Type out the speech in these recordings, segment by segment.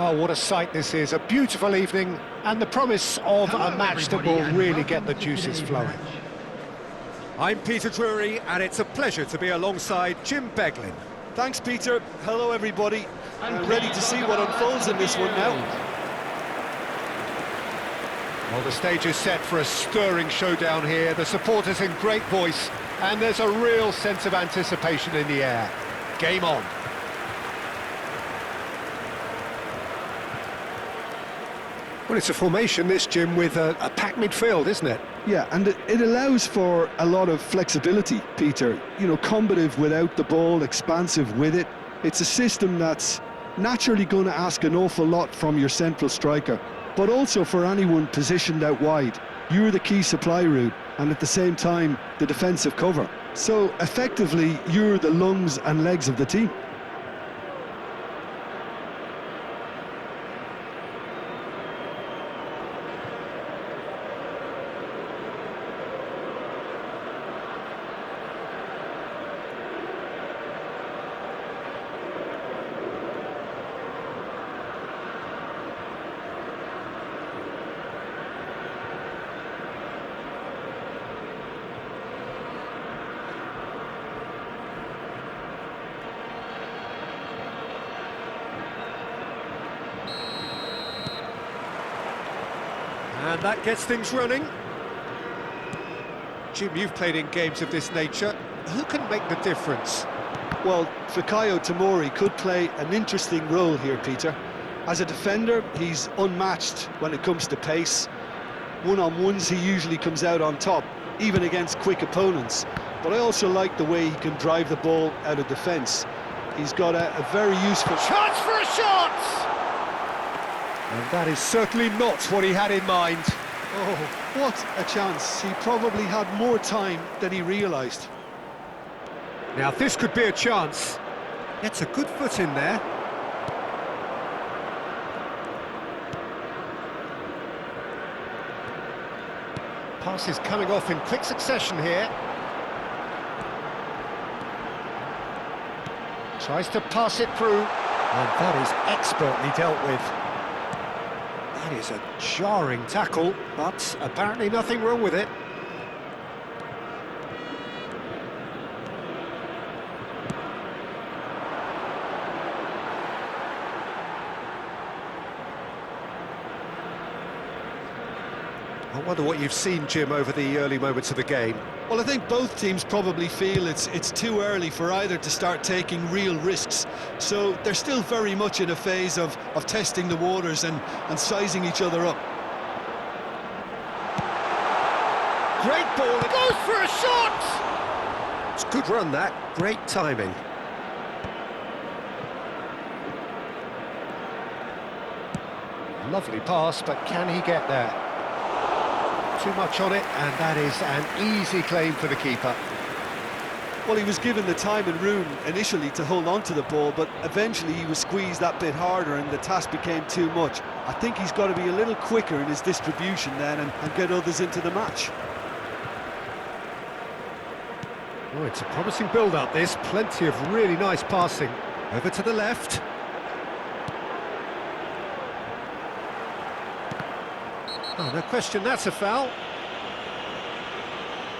Oh, what a sight this is. A beautiful evening and the promise of a match that will really get the juices flowing. I'm Peter Drury, and it's a pleasure to be alongside Jim Beglin. Thanks, Peter. Hello, everybody. Ready to see what unfolds in this one now. Well, the stage is set for a stirring showdown here. The supporters in great voice, and there's a real sense of anticipation in the air. Game on. Well, it's a formation, this, Jim, with a packed midfield, isn't it? Yeah, and it allows for a lot of flexibility, Peter. You know, combative without the ball, expansive with it. It's a system that's naturally going to ask an awful lot from your central striker, but also for anyone positioned out wide. You're the key supply route, and at the same time, the defensive cover. So, effectively, you're the lungs and legs of the team. And that gets things running. Jim, you've played in games of this nature. Who can make the difference? Well, Fikayo Tomori could play an interesting role here, Peter. As a defender, he's unmatched when it comes to pace. One-on-ones, he usually comes out on top, even against quick opponents. But I also like the way he can drive the ball out of defence. He's got a very useful... Chance for a shot! And that is certainly not what he had in mind. Oh, what a chance. He probably had more time than he realised. Now this could be a chance. Gets a good foot in there. Pass is coming off in quick succession here. Tries to pass it through. And that is expertly dealt with. That is a jarring tackle, but apparently nothing wrong with it. I wonder what you've seen, Jim, over the early moments of the game. Well, I think both teams probably feel it's too early for either to start taking real risks. So they're still very much in a phase of testing the waters and sizing each other up. Great ball, it goes for a shot! It's a good run, that. Great timing. Lovely pass, but can he get there? Too much on it, and that is an easy claim for the keeper. Well, he was given the time and room initially to hold on to the ball, but eventually he was squeezed that bit harder and the task became too much. I think he's got to be a little quicker in his distribution then and get others into the match. Oh, it's a promising build-up, this. Plenty of really nice passing. Over to the left. Oh, no question, that's a foul.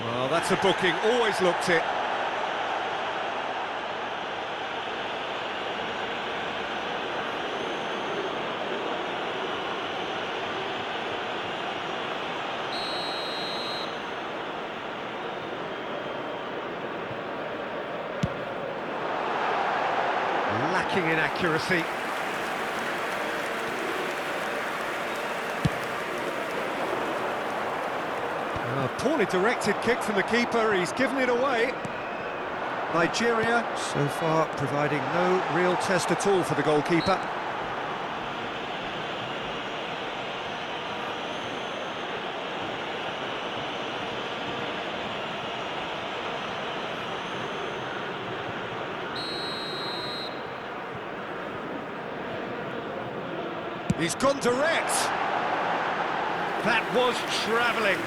Well, that's a booking, always looked it. Lacking in accuracy. A poorly directed kick from the keeper, he's given it away. Nigeria, so far, providing no real test at all for the goalkeeper. He's gone direct. That was travelling.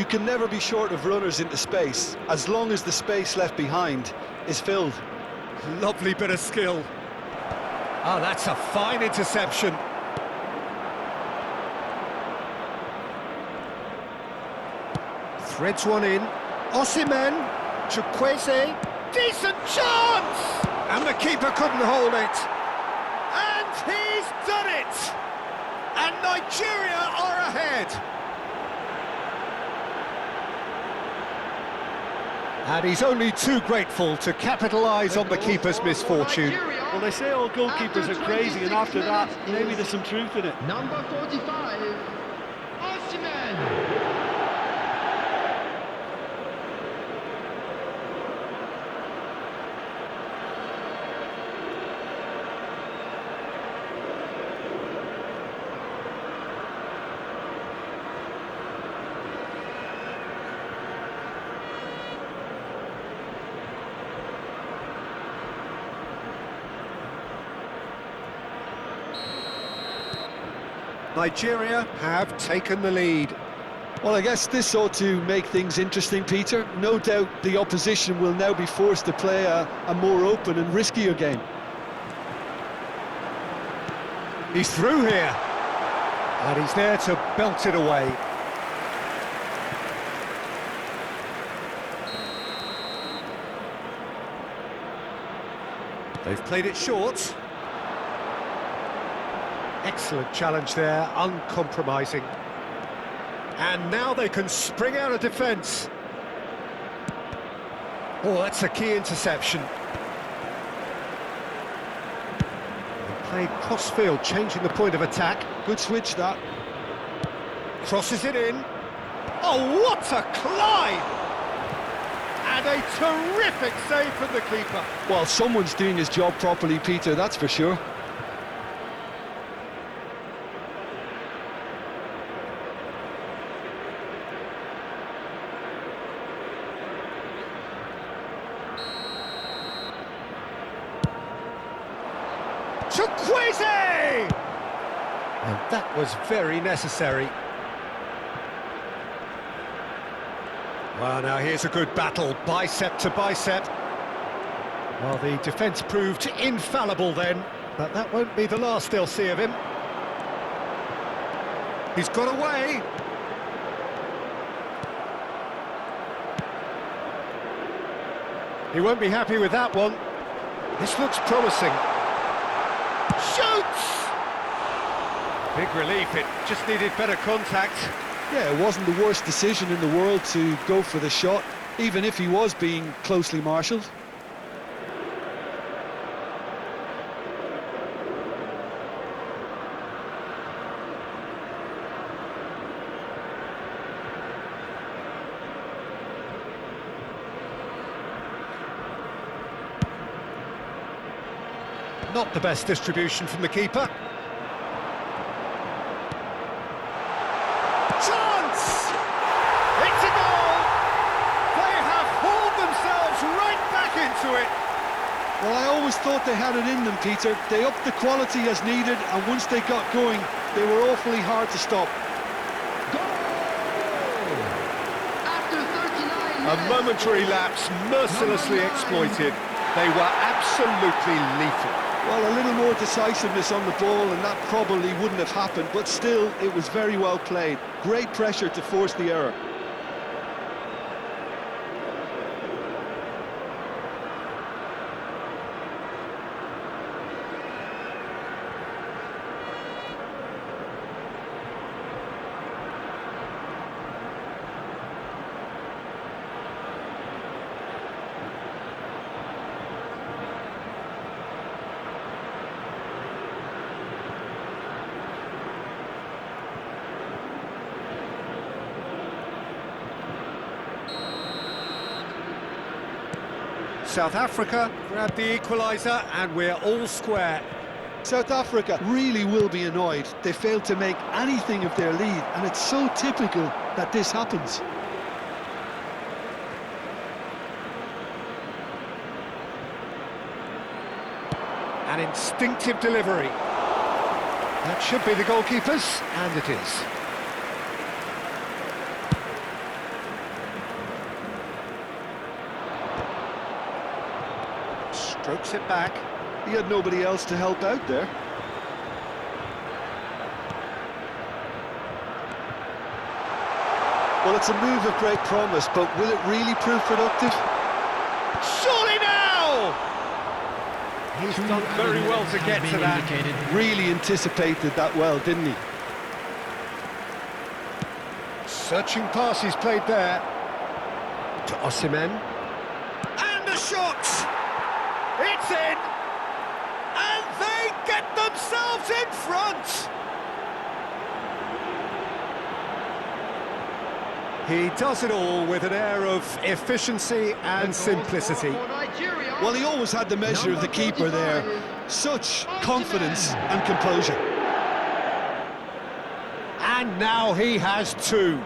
You can never be short of runners into space, as long as the space left behind is filled. Lovely bit of skill. Oh, that's a fine interception. Threads one in. Osimhen, Chukwueze, decent chance! And the keeper couldn't hold it. And he's done it! And Nigeria are ahead. And he's only too grateful to capitalise on the keeper's misfortune. Well, they say all goalkeepers are crazy, and after that, maybe there's some truth in it. Number 45, Osimhen. Nigeria have taken the lead. Well, I guess this ought to make things interesting, Peter. No doubt the opposition will now be forced to play a more open and riskier game. He's through here. And he's there to belt it away. They've played it short. Excellent challenge there, uncompromising. And now they can spring out of defence. Oh, that's a key interception. They played cross-field, changing the point of attack. Good switch, that. Crosses it in. Oh, what a climb! And a terrific save from the keeper. Well, someone's doing his job properly, Peter, that's for sure. Chukwueze! And that was very necessary. Well, now here's a good battle, bicep to bicep. Well, the defence proved infallible then, but that won't be the last they'll see of him. He's got away. He won't be happy with that one. This looks promising. Shoots! Big relief, it just needed better contact. Yeah, it wasn't the worst decision in the world to go for the shot, even if he was being closely marshalled. Not the best distribution from the keeper. Chance! It's a goal! They have hauled themselves right back into it. Well, I always thought they had it in them, Peter. They upped the quality as needed, and once they got going, they were awfully hard to stop. After 39 A momentary lapse mercilessly exploited. They were absolutely lethal. Well, a little more decisiveness on the ball, and that probably wouldn't have happened, but still, it was very well played. Great pressure to force the error. South Africa grabbed the equaliser and we're all square. South Africa really will be annoyed. They failed to make anything of their lead, and it's so typical that this happens. An instinctive delivery. That should be the goalkeeper's, and it is. Strokes it back. He had nobody else to help out there. Well, it's a move of great promise, but will it really prove productive? Surely now! He's done very well to get to that. Really anticipated that well, didn't he? Searching pass he's played there. To Osimhen. And a shot! It's in! And they get themselves in front! He does it all with an air of efficiency and simplicity. Well, he always had the measure of the keeper there. Such confidence and composure. And now he has two.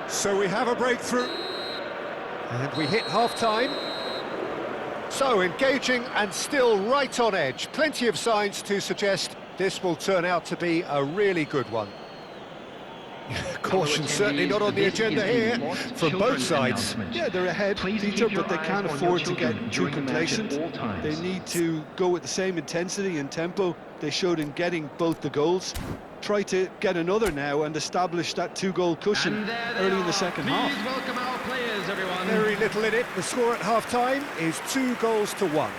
So we have a breakthrough, and we hit half-time. So engaging and still right on edge. Plenty of signs to suggest this will turn out to be a really good one. Caution certainly not on the agenda here from both sides. Yeah, they're ahead, Peter, but they can't afford to get too complacent. They need to go with the same intensity and tempo they showed in getting both the goals. Try to get another now and establish that two-goal cushion early in the second half. Please welcome our players, everyone. Very little in it. The score at half-time is 2-1.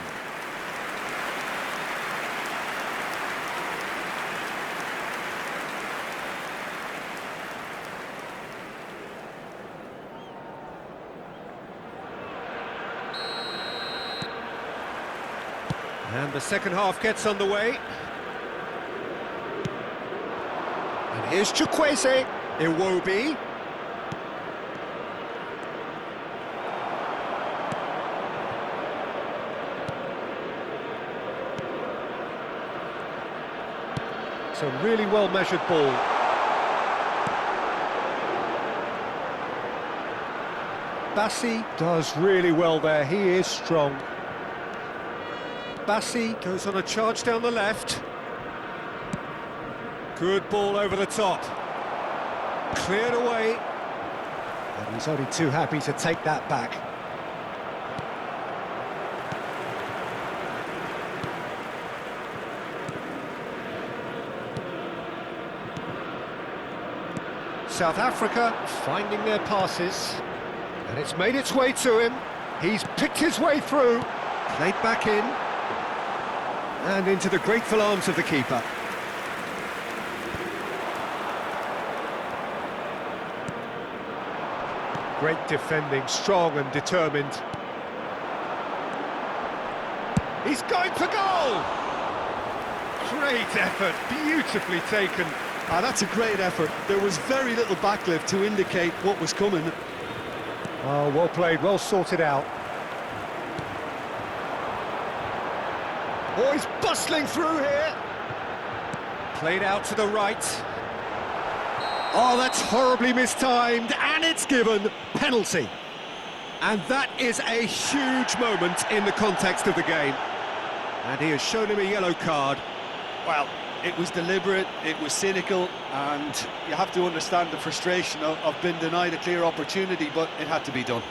And the second half gets underway. And here's Chukwueze. Iwobi. It's a really well-measured ball. Bassi does really well there. He is strong. Bassi goes on a charge down the left. Good ball over the top. Cleared away. And he's only too happy to take that back. South Africa finding their passes. And it's made its way to him. He's picked his way through. Played back in. And into the grateful arms of the keeper. Great defending, strong and determined. He's going for goal! Great effort, beautifully taken. Ah, that's a great effort. There was very little backlift to indicate what was coming. Oh, well played, well sorted out. Oh, he's bustling through here. Played out to the right. Oh, that's horribly mistimed, and it's given penalty. And that is a huge moment in the context of the game. And he has shown him a yellow card. Well, it was deliberate, it was cynical, and you have to understand the frustration of being denied a clear opportunity, but it had to be done.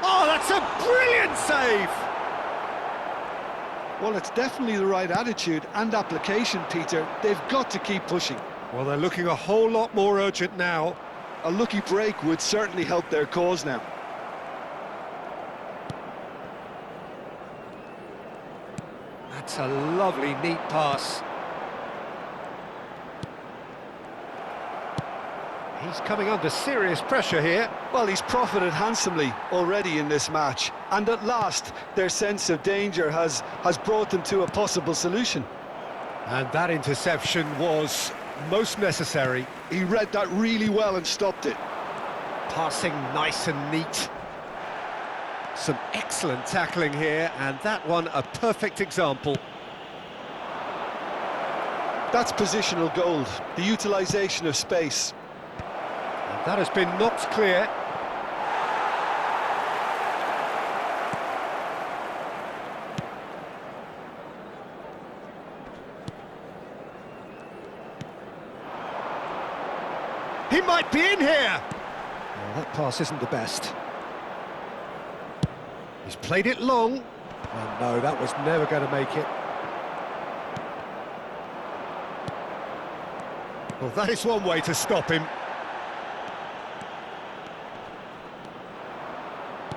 Oh, that's a brilliant save! Well, it's definitely the right attitude and application, Peter. They've got to keep pushing. Well, they're looking a whole lot more urgent now. A lucky break would certainly help their cause now. That's a lovely, neat pass. He's coming under serious pressure here. Well, he's profited handsomely already in this match, and at last their sense of danger has brought them to a possible solution. And that interception was most necessary. He read that really well and stopped it. Passing nice and neat. Some excellent tackling here, and that one a perfect example. That's positional gold, the utilisation of space. And that has been knocked clear. He might be in here! Oh, that pass isn't the best. He's played it long. And no, that was never going to make it. Well, that is one way to stop him.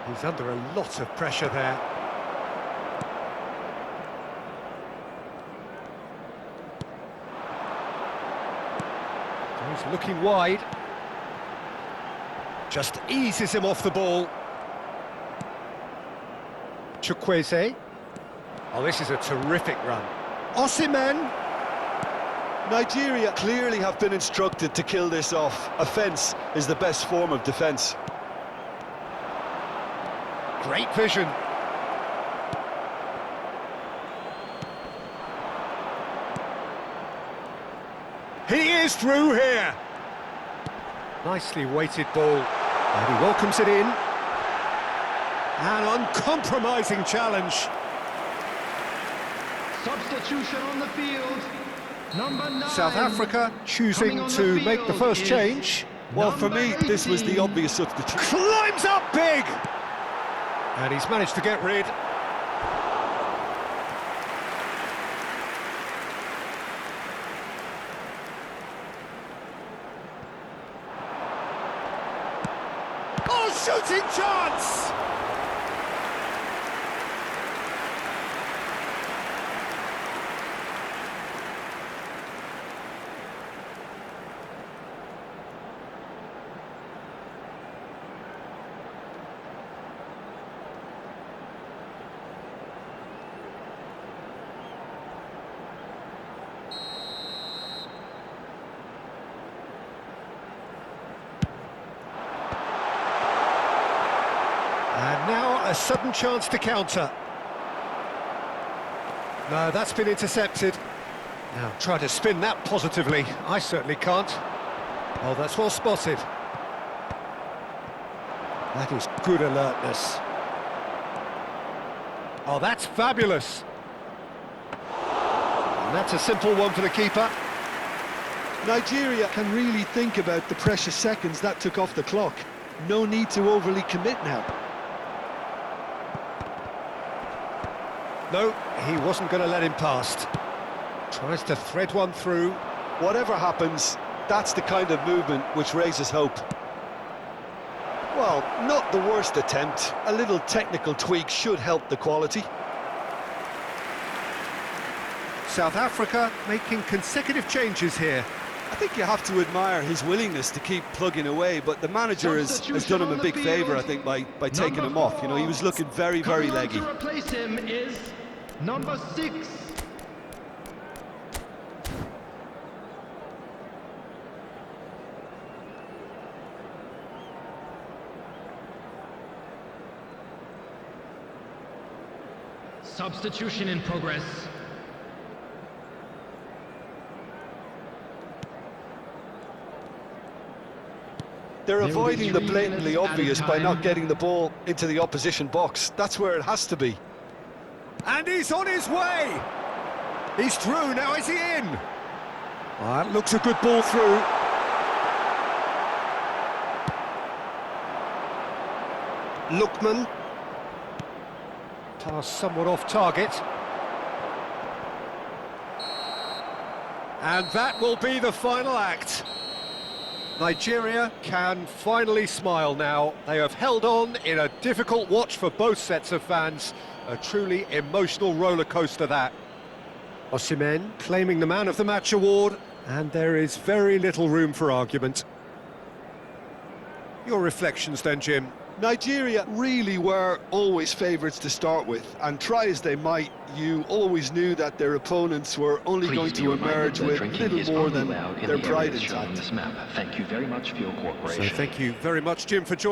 He's under a lot of pressure there. He's looking wide. Just eases him off the ball. Chukwueze. Oh, this is a terrific run. Osimhen. Nigeria clearly have been instructed to kill this off. Offence is the best form of defence. Great vision. He is through here. Nicely weighted ball. And he welcomes it in. An uncompromising challenge. Substitution on the field. Number 9. South Africa choosing to make the first change. Well, for me, this was the obvious substitute. Climbs up big! And he's managed to get rid. Oh, shooting chance! And now a sudden chance to counter. No, that's been intercepted. Now try to spin that positively. I certainly can't. Oh, that's well spotted. That is good alertness. Oh, that's fabulous. And that's a simple one for the keeper. Nigeria can really think about the precious seconds that took off the clock. No need to overly commit now. No, he wasn't going to let him past. Tries to thread one through. Whatever happens, that's the kind of movement which raises hope. Well, not the worst attempt. A little technical tweak should help the quality. South Africa making consecutive changes here. I think you have to admire his willingness to keep plugging away, but the manager has done him a big favour, I think, by taking him off. You know, he was looking very, very leggy. To replace him is number 6. Substitution in progress. They're avoiding the blatantly obvious by not getting the ball into the opposition box. That's where it has to be. And he's on his way! He's through, now is he in? Oh, that looks a good ball through. Lookman. Pass somewhat off target. And that will be the final act. Nigeria can finally smile now. They have held on in a difficult watch for both sets of fans. A truly emotional roller coaster that. Osimhen claiming the Man of the Match award, and there is very little room for argument. Your reflections then, Jim? Nigeria really were always favourites to start with, and try as they might, you always knew that their opponents were only going to emerge with little more than their pride intact. Thank you very much for your cooperation. So thank you very much, Jim, for joining